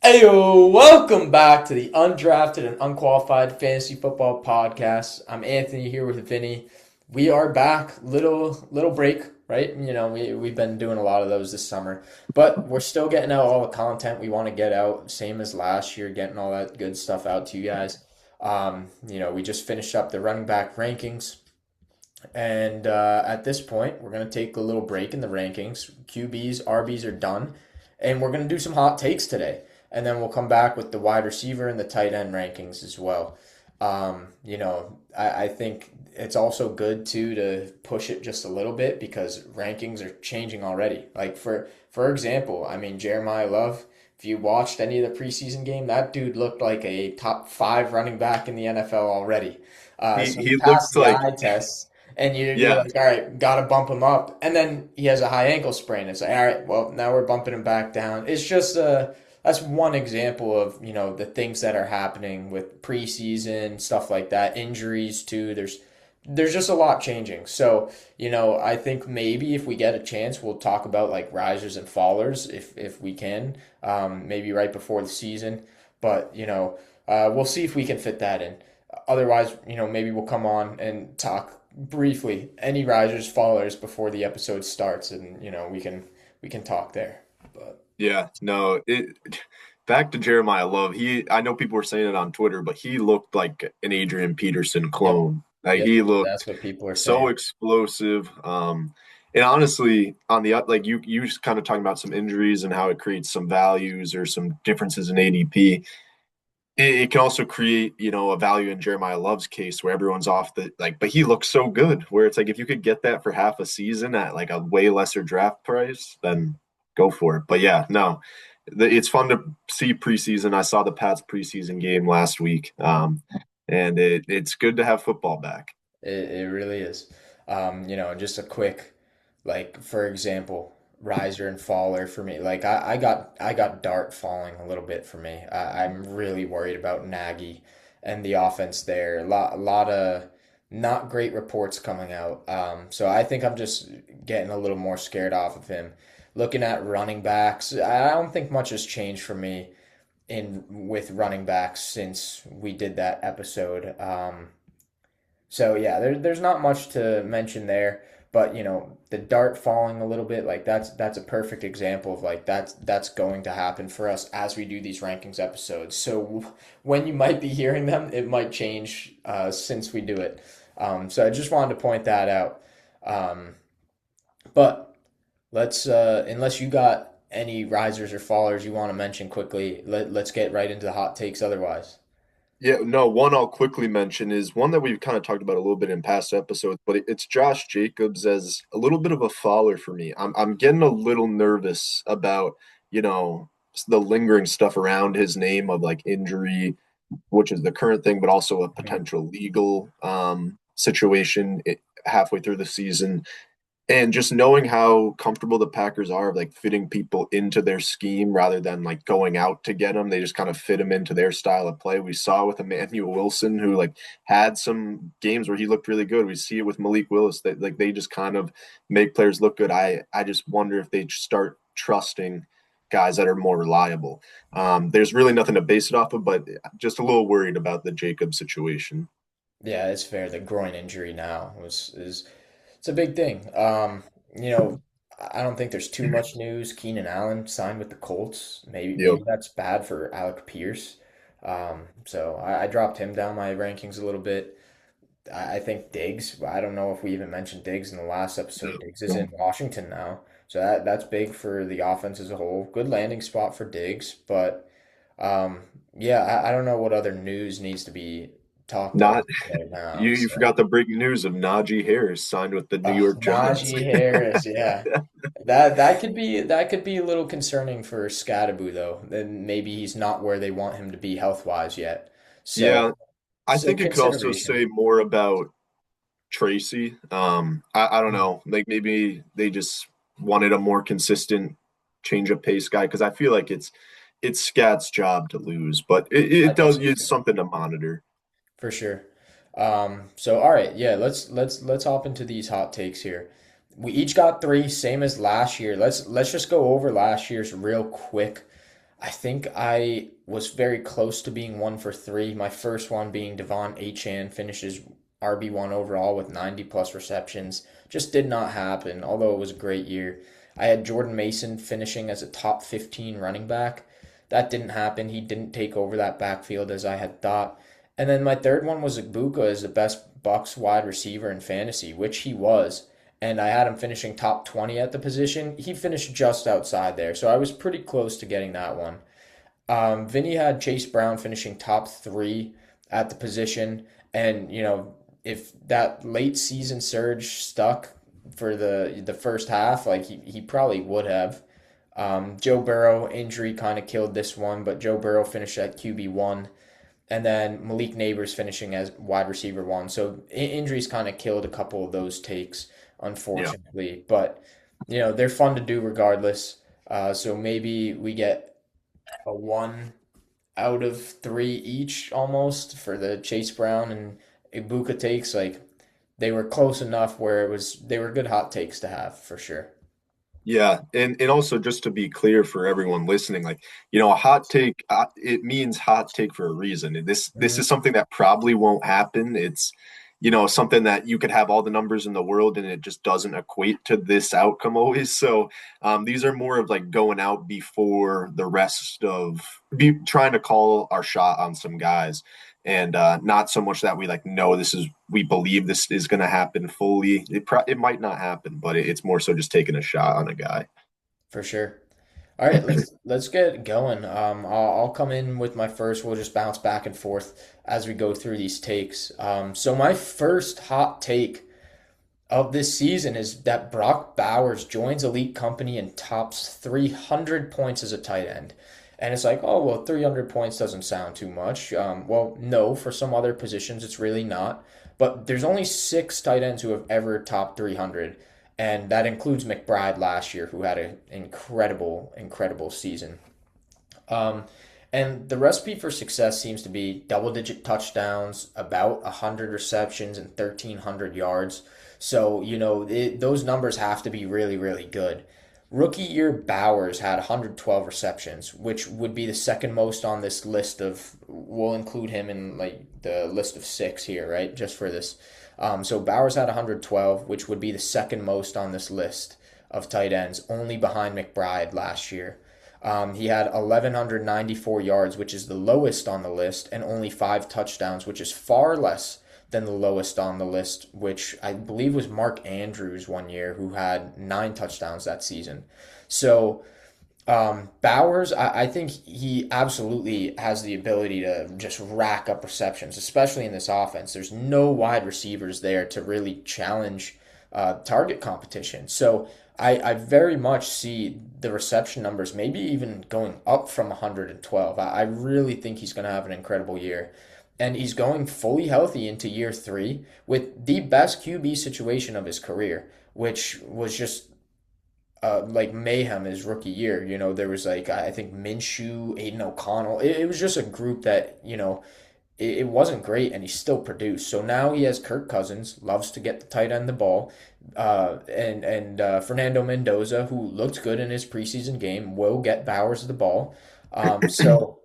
Heyo, welcome back to the Undrafted and Unqualified Fantasy Football Podcast. I'm Anthony here with Vinny. We are back. Little break, right? We've been doing a lot of those this summer, but we're still getting out all the content we want to get out, same as last year, getting all that good stuff out to you guys. We just finished up the running back rankings, and at this point, we're gonna take a little break in the rankings. QBs, RBs are done, and we're gonna do some hot takes today, and then we'll come back with the wide receiver and the tight end rankings as well. I think it's also good too to push it just a little bit because rankings are changing already. Like for example, I mean Jeremiah Love. If you watched any of the preseason game, that dude looked like a top five running back in the NFL already. He So he he passed looked the like eye test, and you're yeah, like, all right, gotta bump him up. And then he has a high ankle sprain. It's like, all right, well, now we're bumping him back down. It's just that's one example of, the things that are happening with preseason, stuff like that, injuries too. There's just a lot changing. So, I think maybe if we get a chance, we'll talk about like risers and fallers if we can, maybe right before the season. But, we'll see if we can fit that in. Otherwise, maybe we'll come on and talk briefly any risers, fallers before the episode starts, and we can talk there. But yeah. No, it back to Jeremiah Love. I know people were saying it on Twitter, but he looked like an Adrian Peterson yep, clone. Like yep, he that's looked what people are so saying. explosive. And honestly, on the like you just kind of talking about some injuries and how it creates some values or some differences in ADP. It can also create, a value in Jeremiah Love's case where everyone's off the like, but he looks so good where it's like if you could get that for half a season at like a way lesser draft price, then go for it. But yeah, no, it's fun to see preseason. I saw the Pats preseason game last week, and it's good to have football back. It really is. Just a quick, like for example, riser and faller for me. Like I got Dart falling a little bit for me. I'm really worried about Nagy and the offense there. A lot of not great reports coming out. So I think I'm just getting a little more scared off of him. Looking at running backs, I don't think much has changed for me in with running backs since we did that episode. So yeah, there's not much to mention there, but the dart falling a little bit, like that's a perfect example of like that's going to happen for us as we do these rankings episodes. So when you might be hearing them, it might change since we do it. So I just wanted to point that out. Um, but let's unless you got any risers or fallers you want to mention quickly, let's get right into the hot takes otherwise. Yeah, no, one I'll quickly mention is one that we've kind of talked about a little bit in past episodes, but it's Josh Jacobs as a little bit of a faller for me. I'm getting a little nervous about, you know, the lingering stuff around his name of like injury, which is the current thing, but also a Mhm. potential legal situation halfway through the season. And just knowing how comfortable the Packers are of like fitting people into their scheme rather than like going out to get them, they just kind of fit them into their style of play. We saw with Emmanuel Wilson, who like had some games where he looked really good. We see it with Malik Willis that like they just kind of make players look good. I just wonder if they start trusting guys that are more reliable. There's really nothing to base it off of, but just a little worried about the Jacob situation. Yeah, it's fair. The groin injury now was is it's a big thing. You know, I don't think there's too much news. Keenan Allen signed with the Colts. Maybe Yep. maybe that's bad for Alec Pierce. So I dropped him down my rankings a little bit. I think Diggs. I don't know if we even mentioned Diggs in the last episode. Diggs is in No. Washington now, so that's big for the offense as a whole. Good landing spot for Diggs, but um, yeah, I don't know what other news needs to be talked of Not right now. you So. forgot the breaking news of Najee Harris signed with the New York Giants. Najee Harris, yeah. That could be a little concerning for Scadaboo though. Then maybe he's not where they want him to be health wise yet. So Yeah, I so think it could also consideration. say more about Tracy. I don't Mhm. know. Like maybe they just wanted a more consistent change of pace guy because I feel like it's Scat's job to lose, but I it think does so it's too. something to monitor. For sure. So all right, yeah, let's hop into these hot takes here. We each got three, same as last year. Let's just go over last year's real quick. I think I was very close to being 1 for 3. My first one being Devon Achane finishes RB1 overall with 90 plus receptions. Just did not happen, although it was a great year. I had Jordan Mason finishing as a top 15 running back. That didn't happen. He didn't take over that backfield as I had thought. And then my third one was Ibuka as the best Bucks wide receiver in fantasy, which he was. And I had him finishing top 20 at the position. He finished just outside there, so I was pretty close to getting that one. Vinny had Chase Brown finishing top 3 at the position, and if that late season surge stuck for the first half, like he probably would have. Joe Burrow injury kind of killed this one, but Joe Burrow finished at QB1, and then Malik Neighbors finishing as wide receiver 1. So injuries kind of killed a couple of those takes, Yeah. unfortunately. But they're fun to do regardless. So maybe we get a 1 out of 3 each almost for the Chase Brown and Ibuka takes. Like they were close enough where they were good hot takes to have for sure. Yeah, and also just to be clear for everyone listening, like a hot take, it means hot take for a reason. And this Mhm. is something that probably won't happen. It's something that you could have all the numbers in the world and it just doesn't equate to this outcome always. So these are more of like going out before the rest of be trying to call our shot on some guys and not so much that we like know we believe this is going to happen fully. It might not happen, but it's more so just taking a shot on a guy. For sure. All right, let's get going. I'll come in with my first. We'll just bounce back and forth as we go through these takes. So my first hot take of this season is that Brock Bowers joins elite company and tops 300 points as a tight end. And it's like, oh, well, 300 points doesn't sound too much. Well, no, for some other positions, it's really not. But there's only 6 tight ends who have ever topped 300. And that includes McBride last year, who had an incredible, incredible season. Um, and the recipe for success seems to be double digit touchdowns, about 100 receptions, and 1,300 yards. So, those numbers have to be really, really good. Rookie year Bowers had 112 receptions, which would be the second most on this list of, we'll include him in like the list of 6 here, right? Just for this. So Bowers had 112, which would be the second most on this list of tight ends, only behind McBride last year. He had 1,194 yards, which is the lowest on the list, and only 5 touchdowns, which is far less than the lowest on the list, which I believe was Mark Andrews one year, who had 9 touchdowns that season. So Bowers, I think he absolutely has the ability to just rack up receptions, especially in this offense. There's no wide receivers there to really challenge target competition. So I very much see the reception numbers maybe even going up from 112. I really think he's going to have an incredible year. And he's going fully healthy into year 3 with the best QB situation of his career, which was just like mayhem his rookie year. There was like I think Minshew, Aiden O'Connell. It was just a group that it wasn't great, and he still produced. So now he has Kirk Cousins, loves to get the tight end the ball, and Fernando Mendoza, who looked good in his preseason game, will get Bowers the ball. So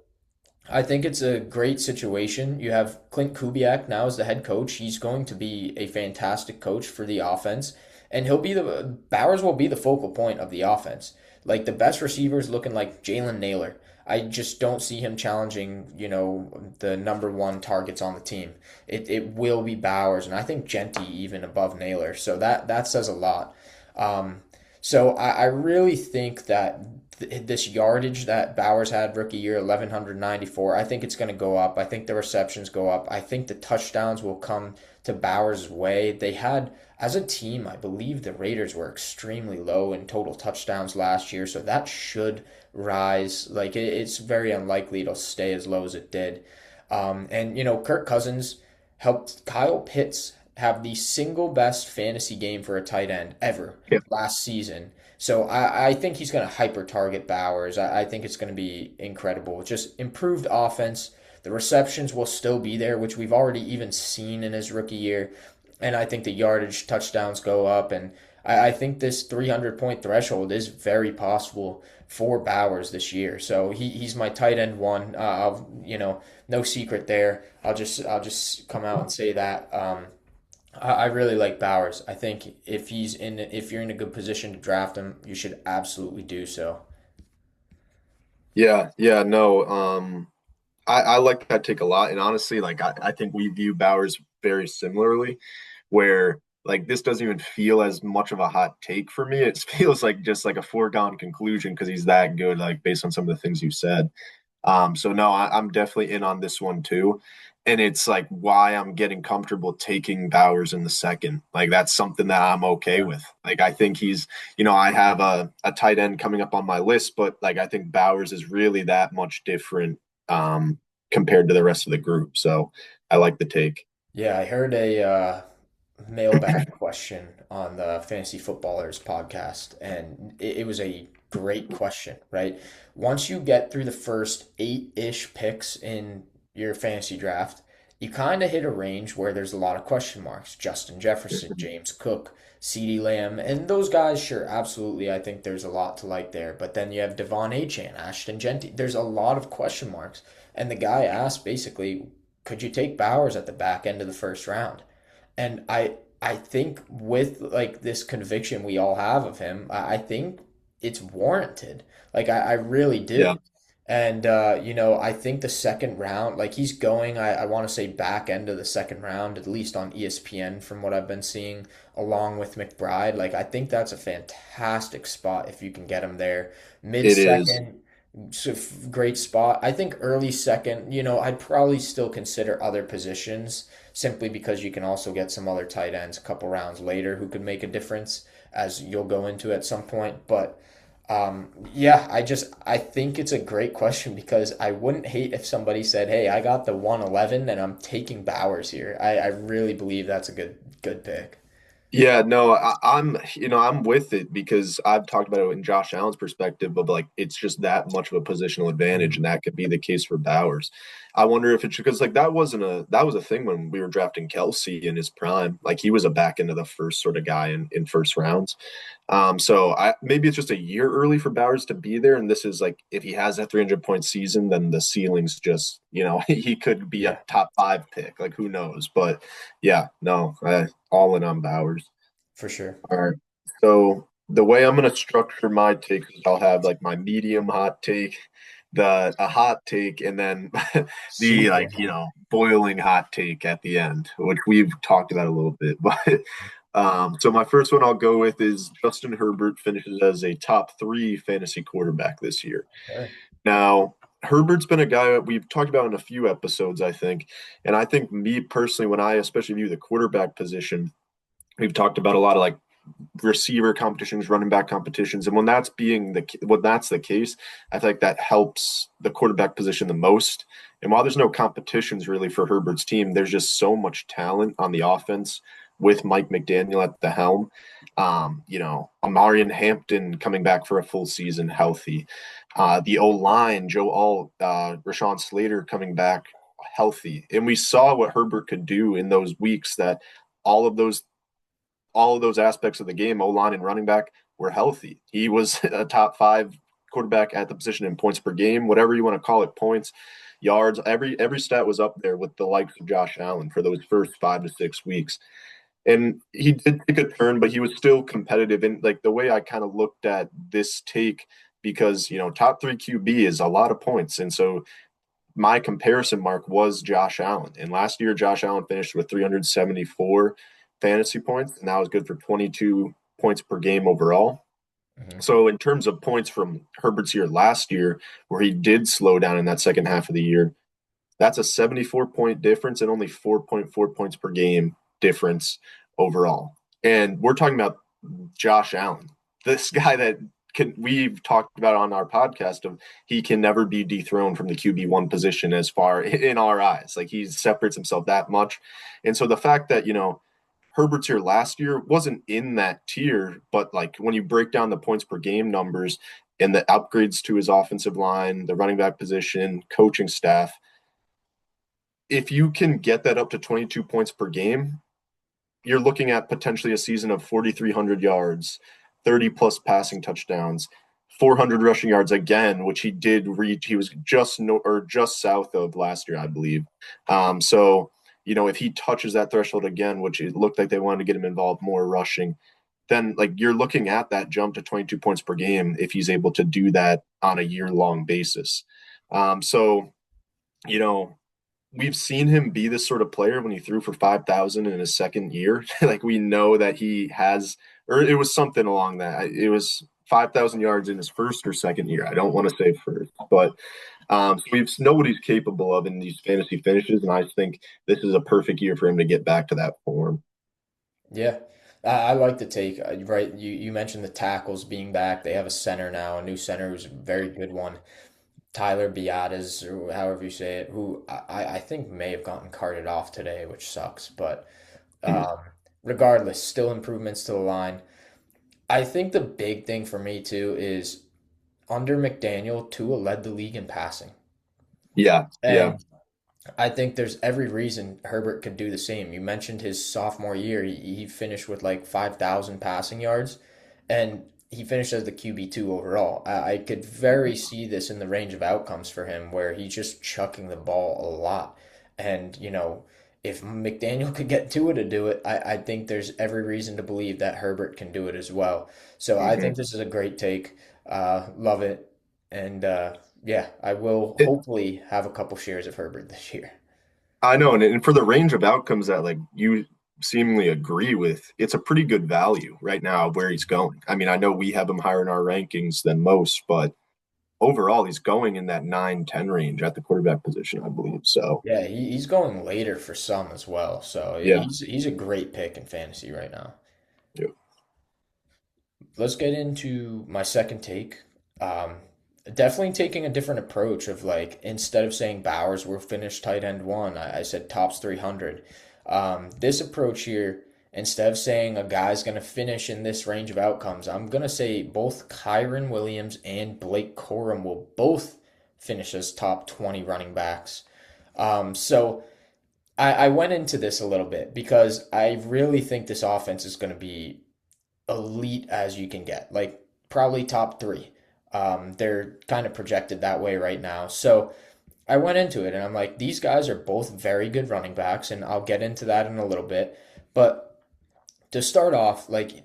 I think it's a great situation. You have Clint Kubiak now as the head coach. He's going to be a fantastic coach for the offense, and he'll be the Bowers will be the focal point of the offense. Like the best receivers looking like Jalen Naylor. I just don't see him challenging, the number 1 targets on the team. It will be Bowers, and I think Genty even above Naylor. So that says a lot. Um, so I really think that this yardage that Bowers had rookie year, 1,194, I think it's going to go up. I think the receptions go up. I think the touchdowns will come to Bowers' way. They had, as a team, I believe the Raiders were extremely low in total touchdowns last year, so that should rise. Like it's very unlikely it'll stay as low as it did. And Kirk Cousins helped Kyle Pitts have the single best fantasy game for a tight end ever Yeah. last season. So I think he's going to hyper target Bowers. I think it's going to be incredible. Just improved offense. The receptions will still be there, which we've already even seen in his rookie year. And I think the yardage touchdowns go up. And I think this 300 point threshold is very possible for Bowers this year. So he's my tight end one. No secret there. I'll just come out and say that. I really like Bowers. I think if you're in a good position to draft him, you should absolutely do so. Yeah, yeah, no. I like that take a lot. And honestly, like I think we view Bowers very similarly, where like this doesn't even feel as much of a hot take for me. It feels like just like a foregone conclusion because he's that good, like based on some of the things you said. So no, I'm definitely in on this one too. And it's like why I'm getting comfortable taking Bowers in the second. Like that's something that I'm okay Yeah. with. Like I think I have a tight end coming up on my list, but like I think Bowers is really that much different compared to the rest of the group. So I like the take. Yeah, I heard a mailbag question on the Fantasy Footballers podcast, and it was a great question, right? Once you get through the first eight-ish picks in your fantasy draft, you kind of hit a range where there's a lot of question marks. Justin Jefferson, James Cook, CeeDee Lamb, and those guys, sure, absolutely. I think there's a lot to like there. But then you have Devon Achane, Ashton Genty. There's a lot of question marks. And the guy asked basically, could you take Bowers at the back end of the first round? And I think with like this conviction we all have of him, I think it's warranted. Like I really Yeah, do. And I think the second round, like he's going, I want to say back end of the second round, at least on ESPN from what I've been seeing, along with McBride. Like I think that's a fantastic spot if you can get him there. Mid it is. second, great spot. I think early second, I'd probably still consider other positions simply because you can also get some other tight ends a couple rounds later who could make a difference as you'll go into at some point. But yeah, I think it's a great question because I wouldn't hate if somebody said, "Hey, I got the 111 and I'm taking Bowers here." I really believe that's a good pick. Yeah, no, I'm with it because I've talked about it in Josh Allen's perspective, but like it's just that much of a positional advantage, and that could be the case for Bowers. I wonder if it's because like that was a thing when we were drafting Kelsey in his prime. Like he was a back end of the first sort of guy in first rounds. So maybe it's just a year early for Bowers to be there, and this is like if he has that 300-point season, then the ceiling's just he could be a Yeah, top five pick. Like who knows? But yeah, no, all in on Bowers. for sure. All right. So the way I'm gonna structure my take is I'll have like my medium hot take, the a hot take, and then the Super like hot. boiling hot take at the end, which we've talked about a little bit. But so my first one I'll go with is Justin Herbert finishes as a top three fantasy quarterback this year. Okay. Now, Herbert's been a guy that we've talked about in a few episodes, I think. And I think me personally, when I especially view the quarterback position, we've talked about a lot of like receiver competitions, running back competitions, and when that's the case, I think that helps the quarterback position the most. And while there's no competitions really for Herbert's team, there's just so much talent on the offense with Mike McDaniel at the helm. Amarian Hampton coming back for a full season healthy. The O line, Joe Alt, Rashawn Slater coming back healthy, and we saw what Herbert could do in those weeks that all of those all of those aspects of the game, O line and running back, were healthy. He was a top five quarterback at the position in points per game, whatever you want to call it, points, yards. Every stat was up there with the likes of Josh Allen for those first 5 to 6 weeks. And he did take a turn, but he was still competitive. And like the way I kind of looked at this take, because top three QB is a lot of points, and so my comparison mark was Josh Allen. And last year, Josh Allen finished with 374 fantasy points, and that was good for 22 points per game overall. Hmm. So, in terms of points from Herbert's year last year, where he did slow down in that second half of the year, that's a 74-point difference and only 4.4 points per game difference overall. And we're talking about Josh Allen, this guy that we've talked about on our podcast of he can never be dethroned from the QB1 position as far in our eyes. Like he separates himself that much. And so the fact that, Herbert's here last year wasn't in that tier, but like when you break down the points per game numbers and the upgrades to his offensive line, the running back position, coaching staff, if you can get that up to 22 points per game, you're looking at potentially a season of 4,300 yards, 30 plus passing touchdowns, 400 rushing yards again, which he did reach. He was just no, or just south of last year, I believe. So if he touches that threshold again, which it looked like they wanted to get him involved more rushing, then like you're looking at that jump to 22 points per game if he's able to do that on a year long basis. So you know we've seen him be this sort of player when he threw for 5,000 in his second year. Like we know that he has, or it was something along that. It was 5,000 yards in his first or second year. I don't want to say first, but so we know what he's capable of in these fantasy finishes, and I think this is a perfect year for him to get back to that form. Yeah. I like the take. Right. You mentioned the tackles being back. They have a center now, a new center who's a very good one. Tyler Biadasz, or however you say it, who I think may have gotten carted off today, which sucks. But Mhm. um, regardless, still improvements to the line. I think the big thing for me too is under McDaniel, Tua led the league in passing. Yeah, yeah. And I think there's every reason Herbert could do the same. You mentioned his sophomore year, he finished with like 5,000 passing yards, and he finished as the QB2 overall. I could very see this in the range of outcomes for him where he's just chucking the ball a lot. And, if McDaniel could get Tua to do it, I think there's every reason to believe that Herbert can do it as well. So I Mm-hmm. think this is a great take. Love it. And yeah, I will hopefully have a couple shares of Herbert this year. I know, and for the range of outcomes that like you seemingly agree with, it's a pretty good value right now of where he's going. I mean, I know we have him higher in our rankings than most, but overall, he's going in that 9-10 range at the quarterback position, I believe. So, Yeah, he's going later for some as well. So yeah. he's a great pick in fantasy right now. Yeah. Let's get into my second take. Um, Definitely taking a different approach of like instead of saying Bowers will finish tight end one, I said tops 300. This approach here, instead of saying a guy's going to finish in this range of outcomes, I'm going to say both Kyron Williams and Blake Corum will both finish as top 20 running backs. So I went into this a little bit because I really think this offense is going to be elite as you can get, like probably top three. They're kind of projected that way right now. So I went into it and I'm like, these guys are both very good running backs, and I'll get into that in a little bit. But to start off, like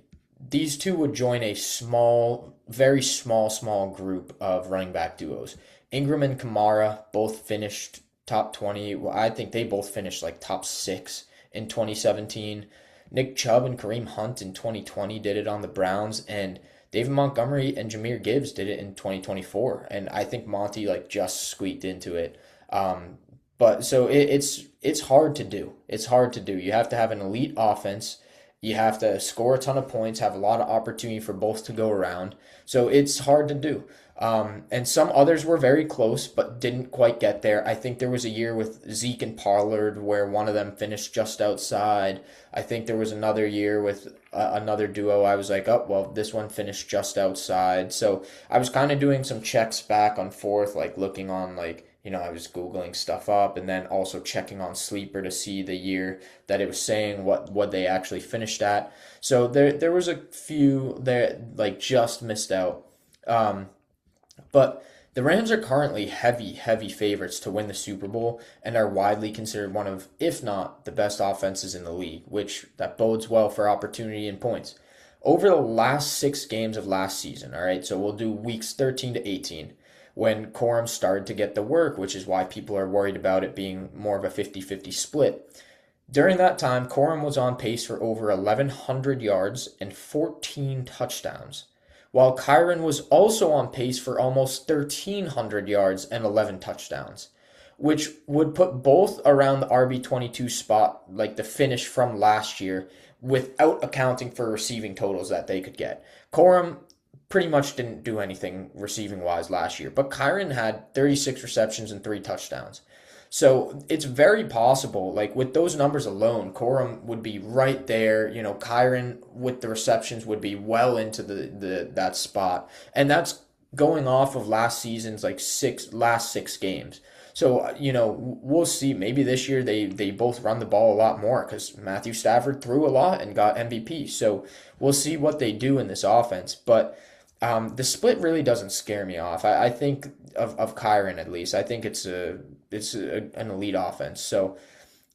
these two would join a small, very small group of running back duos. Ingram and Kamara both finished top 20. Well, I think they both finished like top six in 2017. Nick Chubb and Kareem Hunt in 2020 did it on the Browns, and David Montgomery and Jahmyr Gibbs did it in 2024. And I think Monty like just squeaked into it. But so it's hard to do. It's hard to do. You have to have an elite offense. You have to score a ton of points, have a lot of opportunity for both to go around. So it's hard to do. And some others were very close, but didn't quite get there. I think there was a year with Zeke and Pollard where one of them finished just outside. I think there was another year with another duo. I was like, oh, well, this one finished just outside. So I was kind of doing some checks back and forth, like looking on, like, I was Googling stuff up and then also checking on Sleeper to see the year that it was saying what they actually finished at. So there was a few there like just missed out. Um, but the Rams are currently heavy favorites to win the Super Bowl and are widely considered one of, if not the best offenses in the league, which that bodes well for opportunity and points. Over the last 6 games of last season, all right, so we'll do weeks 13 to 18, when Corum started to get the work, which is why people are worried about it being more of a 50-50 split. During that time, Corum was on pace for over 1,100 yards and 14 touchdowns, while Kyron was also on pace for almost 1,300 yards and 11 touchdowns, which would put both around the RB22 spot, like the finish from last year, without accounting for receiving totals that they could get. Corum pretty much didn't do anything receiving wise last year, but Kyron had 36 receptions and 3 touchdowns. So it's very possible, like with those numbers alone, Corum would be right there. Kyron with the receptions would be well into the that spot, and that's going off of last season's like last 6 games. So, we'll see. Maybe this year they both run the ball a lot more because Matthew Stafford threw a lot and got MVP. So we'll see what they do in this offense. But the split really doesn't scare me off. I think of Kyron at least. I think an elite offense. So,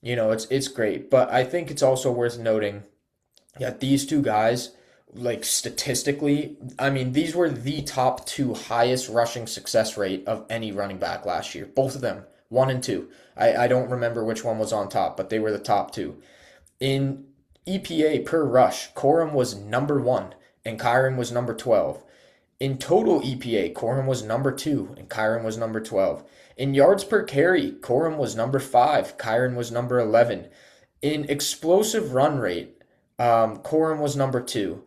it's great. But I think it's also worth noting that these two guys, like statistically, I mean, these were the top two highest rushing success rate of any running back last year. Both of them, one and two. I don't remember which one was on top, but they were the top two. In EPA per rush, Corum was number one and Kyron was number 12. In total EPA, Corum was number two and Kyron was number 12. In yards per carry, Corum was number five, Kyron was number 11. In explosive run rate, Corum was number two,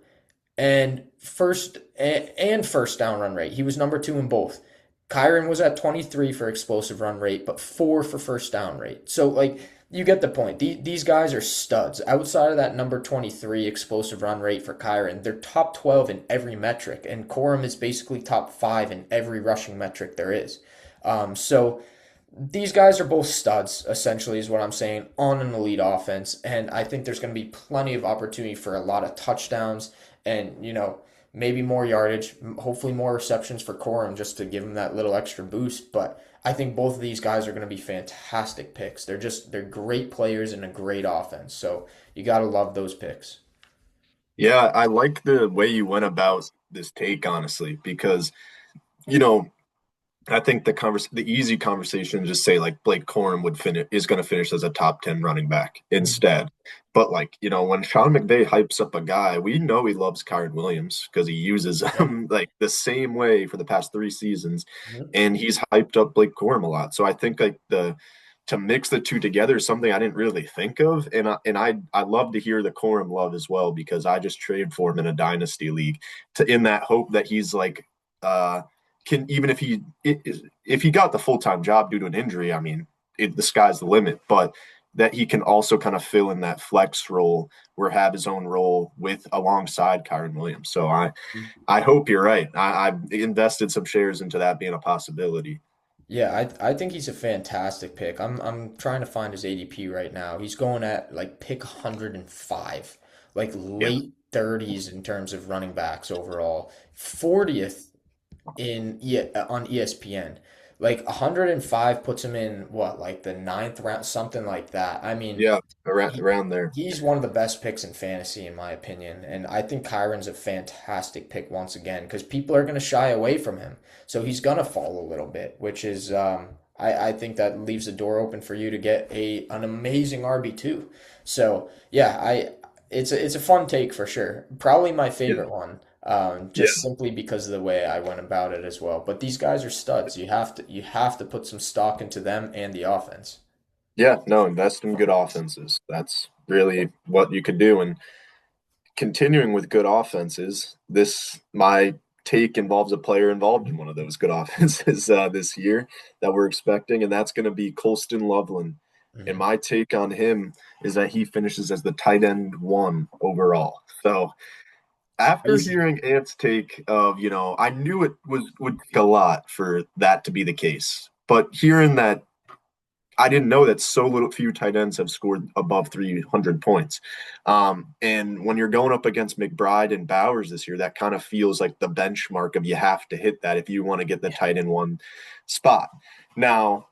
and first down run rate. He was number two in both. Kyron was at 23 for explosive run rate, but four for first down rate. So like you get the point. These guys are studs. Outside of that number 23 explosive run rate for Kyron, they're top 12 in every metric, and Corum is basically top five in every rushing metric there is. So these guys are both studs, essentially, is what I'm saying, on an elite offense. And I think there's going to be plenty of opportunity for a lot of touchdowns and, maybe more yardage, hopefully more receptions for Corum just to give him that little extra boost. But I think both of these guys are going to be fantastic picks. They're great players in a great offense. So you got to love those picks. Yeah, I like the way you went about this take, honestly, because, you know, I think the easy conversation is just say like Blake Corum would finish is going to finish as a top 10 running back Mhm. instead. But like, when Sean McVay hypes up a guy, we know he loves Kyron Williams because he uses Yeah. him like the same way for the past 3 seasons. Mhm. And he's hyped up Blake Corum a lot. So I think like the to mix the two together is something I didn't really think of. And I love to hear the Corum love as well because I just traded for him in a dynasty league to in that hope that he's like can even if he got the full time job due to an injury, I mean, the sky's the limit. But that he can also kind of fill in that flex role or have his own role with alongside Kyron Williams. So I hope you're right. I've invested some shares into that being a possibility. Yeah, I think he's a fantastic pick. I'm trying to find his ADP right now. He's going at like pick 105, like Yeah, late 30s in terms of running backs overall. 40th on ESPN. Like 105 puts him in what, like the ninth round, something like that. I mean, yeah, around, he, around there. he's one of the best picks in fantasy, in my opinion. And I think Kyron's a fantastic pick once again because people are going to shy away from him. So he's going to fall a little bit, which is, I think that leaves the door open for you to get an amazing RB2. So yeah, it's a fun take for sure. Probably my Yeah, favorite one. yeah, Just simply because of the way I went about it as well. But these guys are studs. You have to put some stock into them and the offense. yeah. No, invest in good offenses. That's really what you could do. And continuing with good offenses, this my take involves a player involved in one of those good offenses this year that we're expecting, and that's going to be Colston Loveland. And Hmm. my take on him is that he finishes as the tight end one overall. So after Crazy. hearing Ant's take of, I knew it would take a lot for that to be the case, but hearing that I didn't know that so little few tight ends have scored above 300 points. And when you're going up against McBride and Bowers this year, that kind of feels like the benchmark of you have to hit that if you want to get the Yeah. tight end one spot. Now,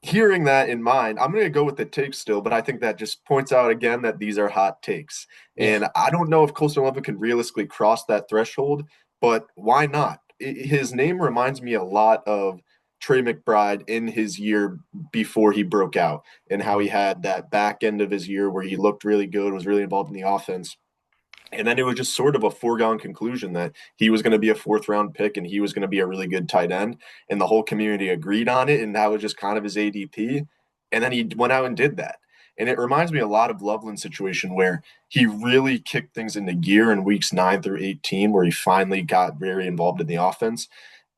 hearing that in mind, I'm going to go with the take still, but I think that just points out again that these are hot takes. Yeah. And I don't know if Coastal Levin can realistically cross that threshold, but why not? His name reminds me a lot of Trey McBride in his year before he broke out and how he Mhm. had that back end of his year where he looked really good, was really involved in the offense. And then it was just sort of a foregone conclusion that he was going to be a fourth round pick and he was going to be a really good tight end. And the whole community agreed on it. And that was just kind of his ADP. And then he went out and did that. And it reminds me a lot of Loveland's situation where he really kicked things into gear in weeks 9 through 18, where he finally got very involved in the offense.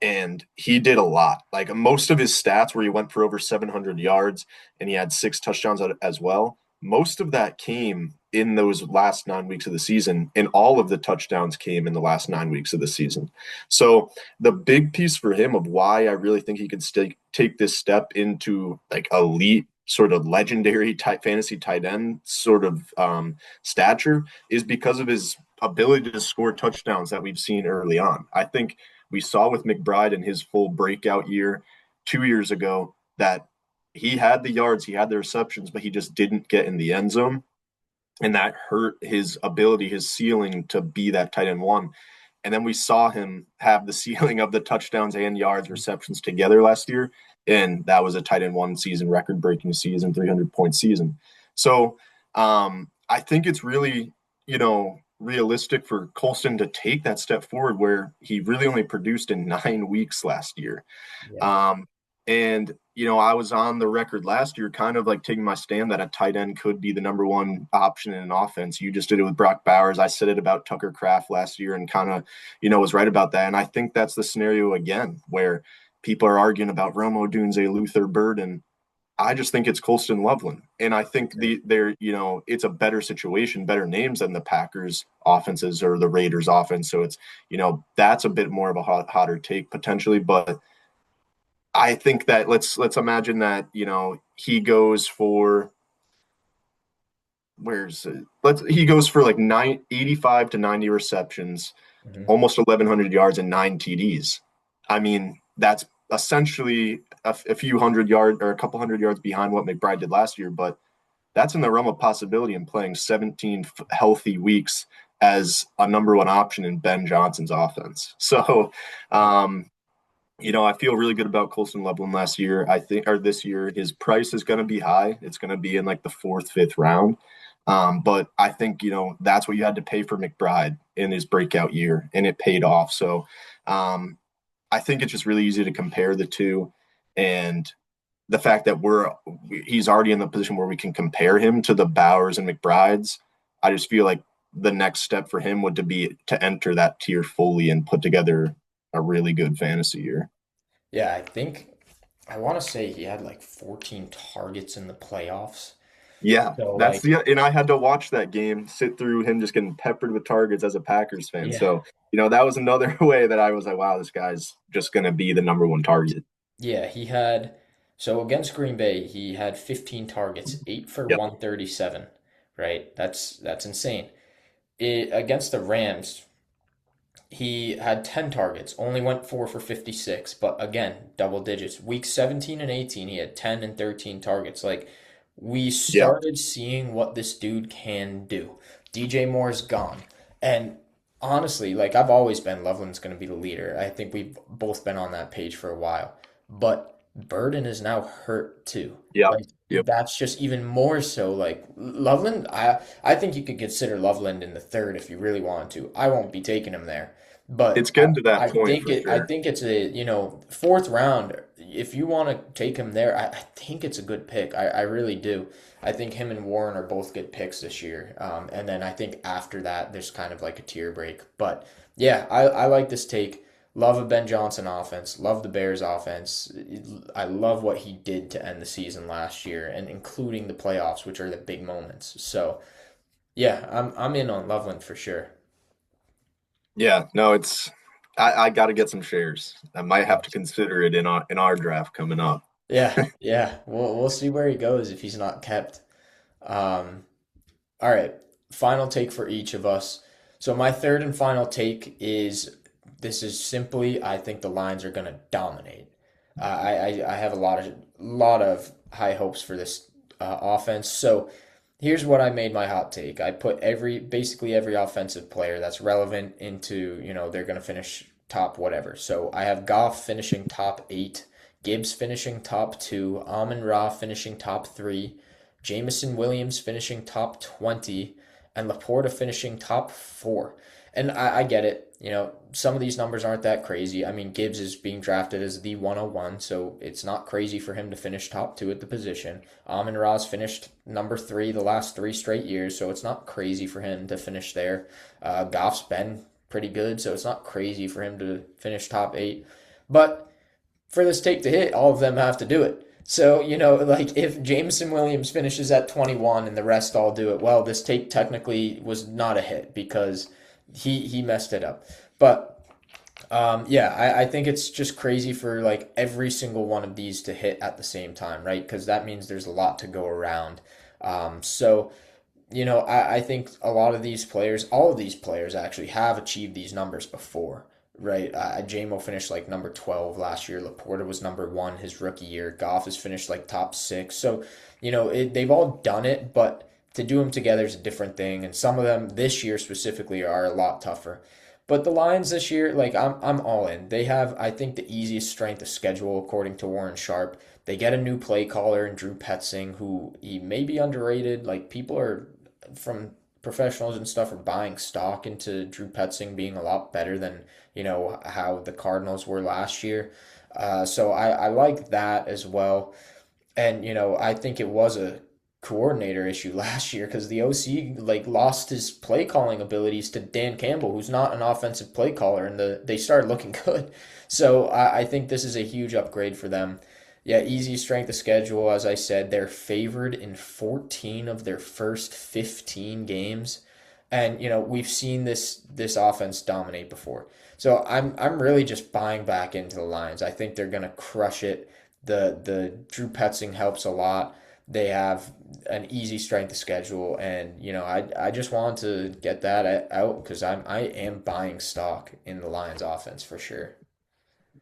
And he did a lot. Like most of his stats, where he went for over 700 yards and he had 6 touchdowns as well, most of that came in those last 9 weeks of the season, and all of the touchdowns came in the last 9 weeks of the season. So the big piece for him of why I really think he could take this step into like elite sort of legendary type fantasy tight end sort of stature is because of his ability to score touchdowns that we've seen early on. I think we saw with McBride in his full breakout year 2 years ago that he had the yards, he had the receptions, but he just didn't get in the end zone. And that hurt his ability, his ceiling to be that tight end one. And then we saw him have the ceiling of the touchdowns and yards receptions together last year. And that was a tight end one season, record breaking season, 300-point season. So I think it's really, realistic for Colston to take that step forward where he really only produced in 9 weeks last year. Yeah. Um, and I was on the record last year, kind of like taking my stand that a tight end could be the number one option in an offense. You just did it with Brock Bowers. I said it about Tucker Kraft last year, and kind of, was right about that. And I think that's the scenario again where people are arguing about Romo Dunze, Luther Burden. I just think it's Colston Loveland, and I think it's a better situation, better names than the Packers offenses or the Raiders offense. So it's that's a bit more of a hotter take potentially, but I think that let's imagine that he goes for where's it? Let's he goes for like 85 to 90 receptions, Hmm. almost 1,100 yards and 9 TDs. I mean, that's essentially a few hundred yards or a couple hundred yards behind what McBride did last year, but that's in the realm of possibility in playing 17 healthy weeks as a number one option in Ben Johnson's offense. So, Yeah. um, I feel really good about Colston Loveland last year. I think, or this year, his price is going to be high. It's going to be in like the fourth, fifth round. But I think, that's what you had to pay for McBride in his breakout year, and it paid off. So um, I think it's just really easy to compare the two. And the fact that he's already in the position where we can compare him to the Bowers and McBrides, I just feel like the next step for him would to be to enter that tier fully and put together a really good fantasy year. Yeah, I want to say he had like 14 targets in the playoffs. Yeah, So that's like, and I had to watch that game, sit through him just getting peppered with targets as a Packers fan. yeah. So, that was another way that I was like, wow, this guy's just going to be the number one target. Yeah, so against Green Bay, he had 15 targets, 8 for Yep. 137, right? That's insane. Against the Rams, he had 10 targets, only went 4 for 56, but again, double digits. Week 17 and 18, he had 10 and 13 targets. Like, we Yeah. started seeing what this dude can do. DJ Moore's gone. And honestly, like, I've always been Loveland's going to be the leader. I think we've both been on that page for a while. But Burden is now hurt too. Yep. Like, Yep. that's just even more so. Like, Loveland, I think you could consider Loveland in the third if you really wanted to. I won't be taking him there. It's But getting to that point for I sure. think it's a, fourth round. If you want to take him there, I think it's a good pick. I really do. I think him and Warren are both good picks this year. And then I think after that, there's kind of like a tier break. But yeah, I like this take. Love a Ben Johnson offense. Love the Bears offense. I love what he did to end the season last year, and including the playoffs, which are the big moments. So yeah, I'm in on Loveland for sure. Yeah. No, I got to get some shares. I might have to consider it in our draft coming up. Yeah, yeah. We'll see where he goes if he's not kept. Um, all right. Final take for each of us. So my third and final take is this is simply I think the Lions are going to dominate. I have a lot of high hopes for this offense. So here's what I made my hot take. I put basically every offensive player that's relevant into, they're going to finish top whatever. So I have Goff finishing top 8, Gibbs finishing top 2, Amon-Ra finishing top 3, Jameson Williams finishing top 20, and Laporta finishing top 4. And I get it. Some of these numbers aren't that crazy. I mean, Gibbs is being drafted as the 101, so it's not crazy for him to finish top 2 at the position. Amon-Ra's finished number 3 the last 3 straight years, so it's not crazy for him to finish there. Goff's been pretty good, so it's not crazy for him to finish top 8. But for this take to hit, all of them have to do it. So, like if Jameson Williams finishes at 21 and the rest all do it well, this take technically was not a hit because he messed it up. But yeah, I think it's just crazy for like every single one of these to hit at the same time, right? Because that means there's a lot to go around. So I think a lot of these players, all of these players actually have achieved these numbers before, right? JMO finished like number 12 last year. Laporta was number one his rookie year. Goff has finished like top six. So, they've all done it, but to do them together is a different thing. And some of them this year specifically are a lot tougher. But the Lions this year, like I'm all in. They have, I think, the easiest strength of schedule according to Warren Sharp. They get a new play caller in Drew Petzing, who he may be underrated. Like people are from professionals and stuff are buying stock into Drew Petzing being a lot better than how the Cardinals were last year. So I like that as well. And I think it was a coordinator issue last year because the OC like lost his play calling abilities to Dan Campbell, who's not an offensive play caller, and they started looking good. So I think this is a huge upgrade for them. Yeah, easy strength of schedule. As I said, they're favored in 14 of their first 15 games. And we've seen this offense dominate before. So I'm really just buying back into the Lions. I think they're gonna crush it. The Drew Petzing helps a lot. They have an easy strength of schedule, and I just want to get that out because I am buying stock in the Lions offense for sure.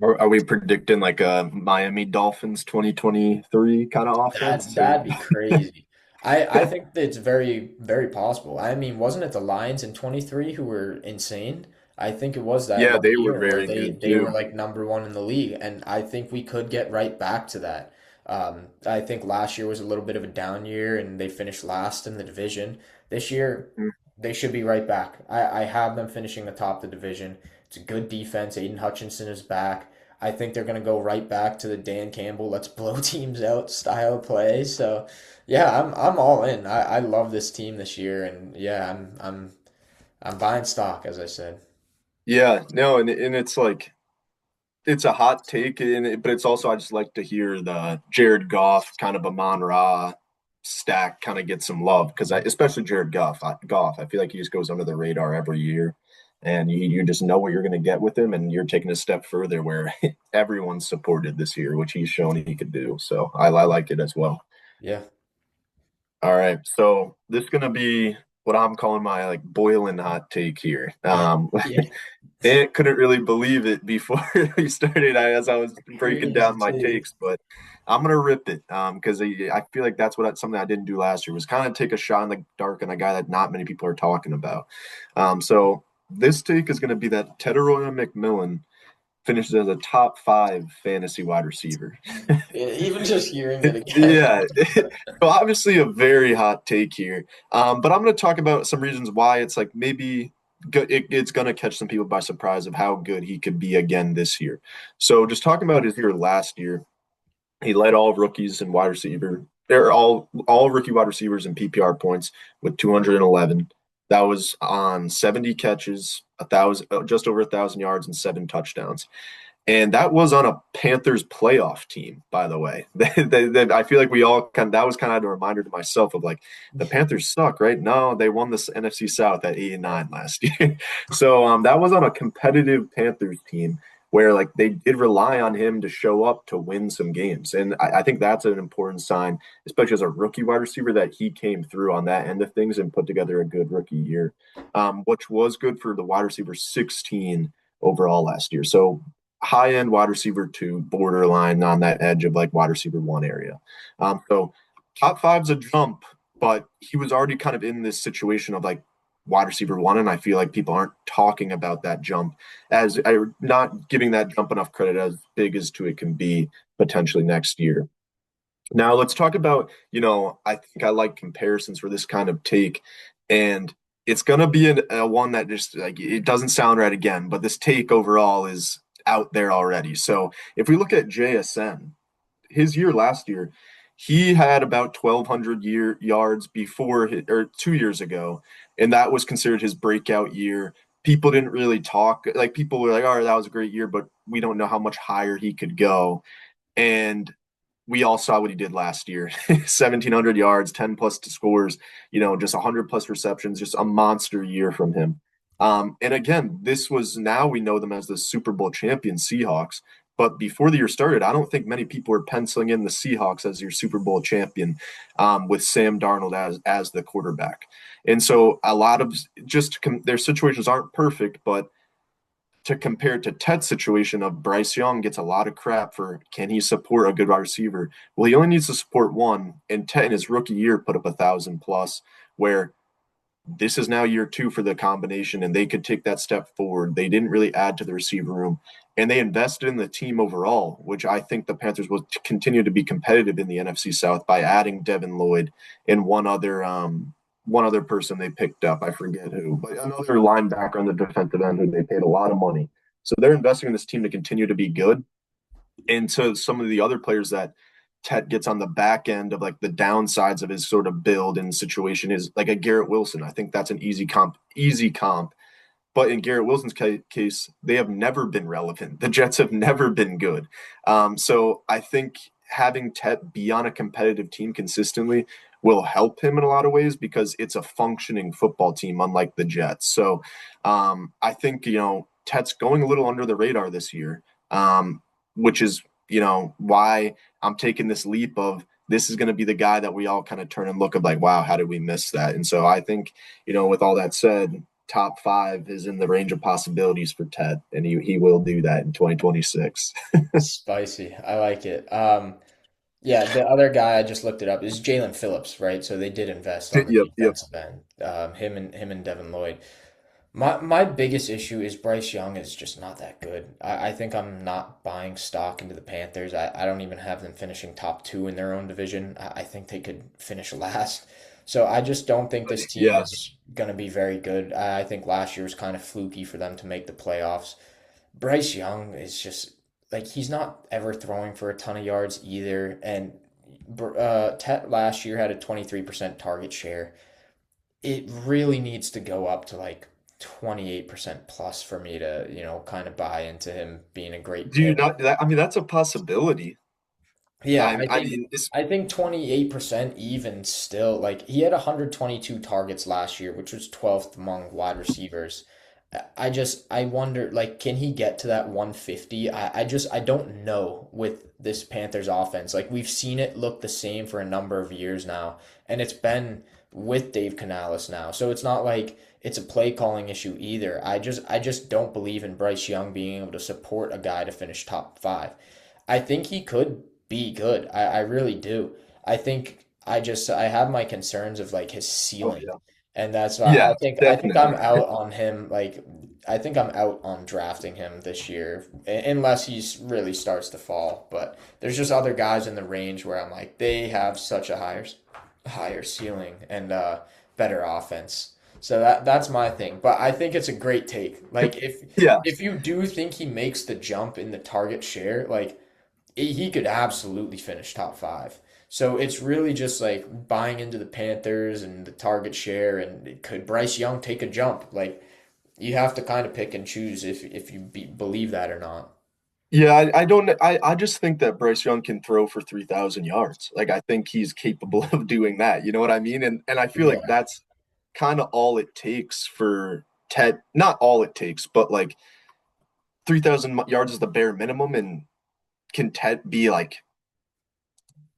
Are we predicting like a Miami Dolphins 2023 kind of That offense or that'd be crazy. I think that it's very very possible. I mean, wasn't it the Lions in 23 who were insane? I think it was that yeah, one they were year where very they good they were too. like number one in the league, and I think we could get right back to that. I think last year was a little bit of a down year, and they finished last in the division. This year, they should be right back. I have them finishing atop the division. It's a good defense. Aiden Hutchinson is back. I think they're going to go right back to the Dan Campbell let's blow teams out style of play. So, yeah, I'm all in. I love this team this year, and yeah, I'm buying stock as I said. Yeah, no, and it's like it's a hot take in it, but it's also I just like to hear the Jared Goff kind of a Mon Ra stack kind of get some love because especially Jared Goff, I feel like he just goes under the radar every year, and you just know what you're going to get with him, and you're taking a step further where everyone's supported this year, which he's shown he could do. So I like it as well. Yeah. All right, so this is going to be what I'm calling my like boiling hot take here. Yeah. And couldn't really believe it before we started as I was breaking Crazy down my take. takes, but I'm gonna rip it because I feel like that's something I didn't do last year was kind of take a shot in the dark on a guy that not many people are talking about. So this take is gonna be that Teteroya McMillan finishes as a top five fantasy wide receiver. Yeah, even just hearing it again. Yeah, so obviously a very hot take here, but I'm going to talk about some reasons why it's like maybe it's going to catch some people by surprise of how good he could be again this year. So just talking about his year last year, he led all rookies and wide receiver. They're all rookie wide receivers in PPR points with 211. That was on 70 catches, a thousand, just over 1,000 yards, and 7 touchdowns. And that was on a Panthers playoff team, by the way. I feel like we all that was kind of a reminder to myself of like the Panthers suck, right? No, they won this NFC South at 8-9 last year. So that was on a competitive Panthers team where like they did rely on him to show up to win some games. And I think that's an important sign, especially as a rookie wide receiver, that he came through on that end of things and put together a good rookie year, which was good for the wide receiver 16 overall last year. So high end wide receiver two, borderline on that edge of like wide receiver one area. So top five's a jump, but he was already kind of in this situation of like wide receiver one, and I feel like people aren't talking about that jump as not giving that jump enough credit as big as to it can be potentially next year. Now let's talk about, I think I like comparisons for this kind of take, and it's gonna be a one that just like it doesn't sound right again, but this take overall is out there already. So if we look at JSN, his year last year, he had about 1,200 yards or 2 years ago, and that was considered his breakout year. People didn't really talk like people were like, "Oh, that was a great year," but we don't know how much higher he could go. And we all saw what he did last year. 1,700 yards, 10 plus scores, just 100 plus receptions, just a monster year from him. And again, this was now we know them as the Super Bowl champion Seahawks. But before the year started, I don't think many people were penciling in the Seahawks as your Super Bowl champion, with Sam Darnold as the quarterback. And so a lot of their situations aren't perfect, but to compare it to Ted's situation of Bryce Young gets a lot of crap for can he support a good wide receiver? Well, he only needs to support one, and Ted in his rookie year put up 1,000 plus, where this is now year two for the combination, and they could take that step forward. They didn't really add to the receiver room, and they invested in the team overall, which I think the Panthers will continue to be competitive in the NFC South by adding Devin Lloyd and one other person they picked up. I forget who, but another linebacker on the defensive end who they paid a lot of money. So they're investing in this team to continue to be good. And so some of the other players that Tet gets on the back end of like the downsides of his sort of build and situation is like a Garrett Wilson. I think that's an easy comp. But in Garrett Wilson's case, they have never been relevant. The Jets have never been good. So I think having Tet be on a competitive team consistently will help him in a lot of ways because it's a functioning football team, unlike the Jets. So I think, Tet's going a little under the radar this year, which is, why I'm taking this leap of this is going to be the guy that we all kind of turn and look at like, wow, how did we miss that? And so I think, with all that said, top five is in the range of possibilities for Ted, and he will do that in 2026. Spicy. I like it. Yeah, the other guy I just looked it up is Jalen Phillips, right? So they did invest on the Yep, yep. defensive end. Him and Devin Lloyd. My biggest issue is Bryce Young is just not that good. I think I'm not buying stock into the Panthers. I don't even have them finishing top two in their own division. I think they could finish last. So I just don't think this team Yeah. is going to be very good. I think last year was kind of fluky for them to make the playoffs. Bryce Young is just like he's not ever throwing for a ton of yards either. And Tet last year had a 23% target share. It really needs to go up to like 28% plus for me to, kind of buy into him being a great Do you pick. not? I mean, that's a possibility. Yeah, I, I I think mean, it's I think 28% even still like he had 122 targets last year, which was 12th among wide receivers. I wonder like can he get to that 150? I don't know with this Panthers offense. Like we've seen it look the same for a number of years now, and it's been with Dave Canales now. So it's not like it's a play calling issue either. I just don't believe in Bryce Young being able to support a guy to finish top 5. I think he could be good. I really do. I have my concerns of like his oh ceiling. yeah, And that's why yeah, I think I'm definitely. out on him. Like I think I'm out on drafting him this year unless he really starts to fall. But there's just other guys in the range where I'm like they have such a higher ceiling and better offense. So that's my thing. But I think it's a great take. Like Yeah, if you do think he makes the jump in the target share, like he could absolutely finish top 5. So it's really just like buying into the Panthers and the target share, and could Bryce Young take a jump? Like you have to kind of pick and choose if you believe that or not. yeah. I don't. I just think that Bryce Young can throw for 3,000 yards. Like I think he's capable of doing that. You know what I mean? And I feel like Yeah. that's kind of all it takes for Ted. Not all it takes, but like 3,000 yards is the bare minimum, and can Ted be like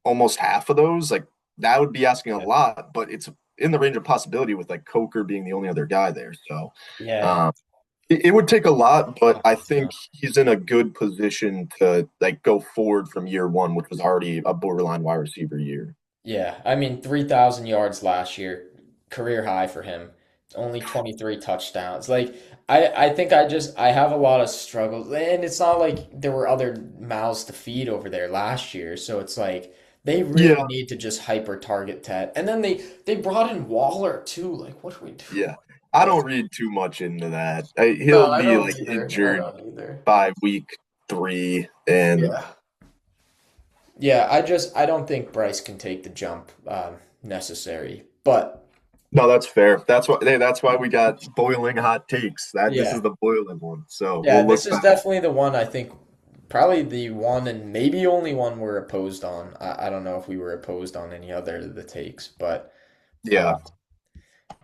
almost half of those? Like that would be asking a Yeah. lot, but it's in the range of possibility with like Coker being the only other guy there. So Yeah. um, it would take a lot, but I think 100%. he's in a good position to like go forward from year one, which was already a borderline wide receiver year. Yeah. I mean, 3,000 yards last year, career high for him. Only 23 touchdowns. Like I think I have a lot of struggles, and it's not like there were other mouths to feed over there last year. So it's like they really Yeah, need to just hyper target Ted. And then they brought in Waller too. Like what are we yeah. doing? I That's don't read too much into that. no, He'll I be don't like either. I injured don't either. by week 3, and Yeah. Yeah, I don't think Bryce can take the jump necessary. But no, that's fair. That's why we got boiling hot takes. That this yeah. is the boiling one. So Yeah, we'll this look is back. definitely the one I think Probably the one and maybe only one we're opposed on. I don't know if we were opposed on any other of the takes, but Yeah,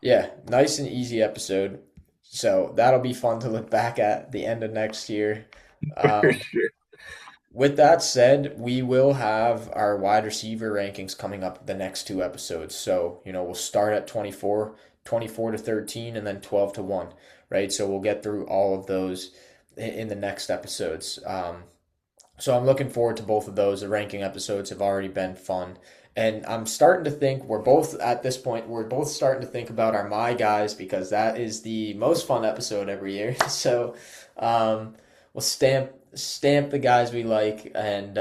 yeah, nice and easy episode. So that'll be fun to look back at the end of next year. for Um, sure. with that said, we will have our wide receiver rankings coming up the next two episodes. So, we'll start at 24 to 13, and then 12 to 1, right? So we'll get through all of those in the next episodes. So I'm looking forward to both of those. The ranking episodes have already been fun. And I'm starting to think we're both at this point, we're both starting to think about our My Guys because that is the most fun episode every year. So we'll stamp the guys we like. And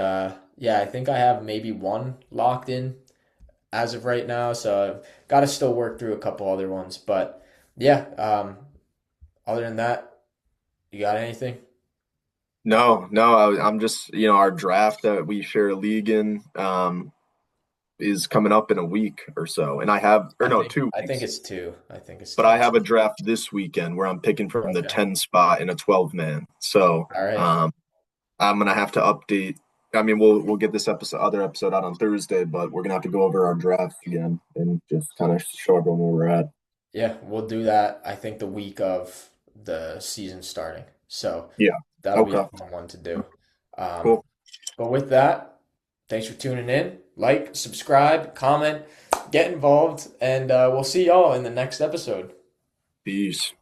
yeah, I think I have maybe one locked in as of right now. So I've got to still work through a couple other ones. But yeah, other than that, you got anything? No, no, I'm just, our draft that we share a league in is coming up in a week or so. And I have, or I no, think two I think weeks. it's two. I think it's But I two. have a draft this weekend where I'm picking from the Okay. 10 spot in a 12 man. So All right. um, I'm gonna have to update. I mean, we'll get this other episode out on Thursday, but we're gonna have to go over our draft again and just kind of show everyone where we're at. Yeah, we'll do that. I think the week of the season starting. So Yeah. that'll be a Okay. fun one to do. Um, Cool. but with that, thanks for tuning in. Like, subscribe, comment, get involved, and we'll see y'all in the next episode. Peace.